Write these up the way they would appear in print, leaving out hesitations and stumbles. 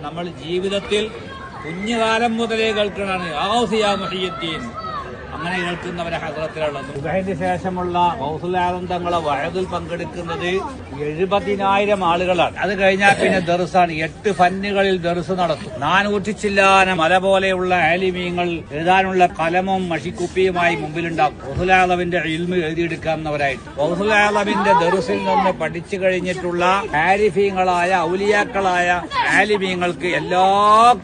നമ്മൾ ജീവിതത്തിൽ കുഞ്ഞുകാലം മുതലേ കേൾക്കണാണ് ഔസിയ മുഹിയുദ്ദീൻ. അങ്ങനെ കേൾക്കുന്നവരെ ഹദ്റത്തിലുള്ളത്. സുബഹിന് ശേഷമുള്ള ഗൗസുൽ ആലം തങ്ങളെ വഅദിൽ പങ്കെടുക്കുന്നത് 70,000 ആളുകളാണ്. അത് കഴിഞ്ഞാൽ പിന്നെ ദർസാണ്. 8 ഫന്നുകളിൽ ദർസ് നടത്തും. 400 ചില്ലാന മല പോലെയുള്ള ആലിമീങ്ങൾ എഴുതാനുള്ള കലമും മഷിക്കുപ്പിയുമായി മുമ്പിലുണ്ടാകും. ഗൗസുൽ ആലമിന്റെ ഇൽമ് എഴുതിയെടുക്കാവുന്നവരായിട്ട്. ഗൗസുൽ ആലമിന്റെ ദർസിൽ നിന്ന് പഠിച്ചു കഴിഞ്ഞിട്ടുള്ള ആരിഫീങ്ങളായ ഔലിയാക്കളായ ആലിമീങ്ങൾക്ക് എല്ലാ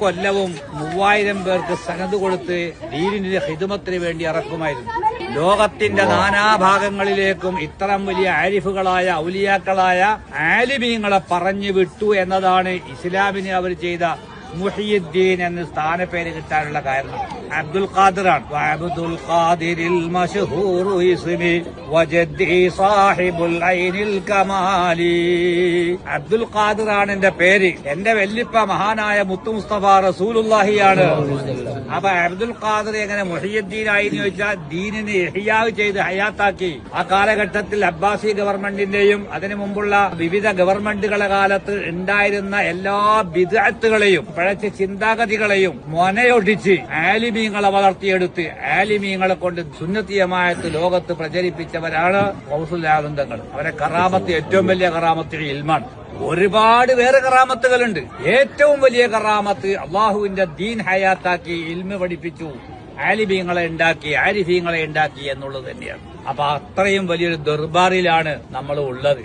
കൊല്ലവും 3000 പേർക്ക് സനദ് കൊടുത്ത് ദീനിന്റെ ഖിദ്മത്തിന് വേണ്ടി ഇറക്കുമായിരുന്നു. ലോകത്തിന്റെ നാനാഭാഗങ്ങളിലേക്കും ഇത്തരം വലിയ ആരിഫുകളായ ഔലിയാക്കളായ ആലിമീങ്ങളെ പറഞ്ഞു വിട്ടു എന്നതാണ് ഇസ്ലാമിന് അവർ ചെയ്ത മുഹിയുദ്ദീൻ എന്ന സ്ഥാനപ്പേര് കിട്ടാനുള്ള കാരണം. അബ്ദുൽ ഖാദിറാണ്. അബ്ദുൽ ഖാദിരിൽ മശ്ഹൂറു ഇസ്മി വജദ്ദി സാഹിബുൽ ഐനിൽ കമാലി. അബ്ദുൽ ഖാദിറാണ് എന്റെ പേര്. എന്റെ വല്ലിപ്പ മഹാനായ മുത്തു മുസ്തഫ റസൂലുള്ളാഹിയാണ്. അപ്പൊ അബ്ദുൽ ഖാദിർ എങ്ങനെ മുഹിയുദ്ദീനായി എന്ന് ചോദിച്ചാൽ ദീനിനെ ഇഹ്യാവ് ചെയ്ത് ഹയാത്താക്കി. ആ കാലഘട്ടത്തിൽ അബ്ബാസി ഗവൺമെന്റിന്റെയും അതിനു മുമ്പുള്ള വിവിധ ഗവൺമെന്റുകളുടെ കാലത്ത് ഉണ്ടായിരുന്ന എല്ലാ ബിദ്അത്തുകളെയും പഴച്ച ചിന്താഗതികളെയും മൊനയൊടിച്ച് ആലിമീങ്ങളെ വളർത്തിയെടുത്ത് ആലിമീങ്ങളെ കൊണ്ട് സുന്നത്തി ജമാഅത്ത് ലോകത്ത് പ്രചരിപ്പിച്ചവരാണ് ഗൗസുൽ ആലം തങ്ങൾ. അവരെ കറാമത്ത് ഏറ്റവും വലിയ കറാമത്ത് ഇൽമാണ്. ഒരുപാട് വേറെ കറാമത്തുകളുണ്ട്. ഏറ്റവും വലിയ കറാമത്ത് അള്ളാഹുവിന്റെ ദീൻ ഹയാത്താക്കി ഇൽമ പഠിപ്പിച്ചു, ആലിമീങ്ങളെ ഉണ്ടാക്കി, ആരിഫീങ്ങളെ ഉണ്ടാക്കി എന്നുള്ളത് തന്നെയാണ്. അപ്പൊ അത്രയും വലിയൊരു ദർബാറിലാണ് നമ്മൾ ഉള്ളത്.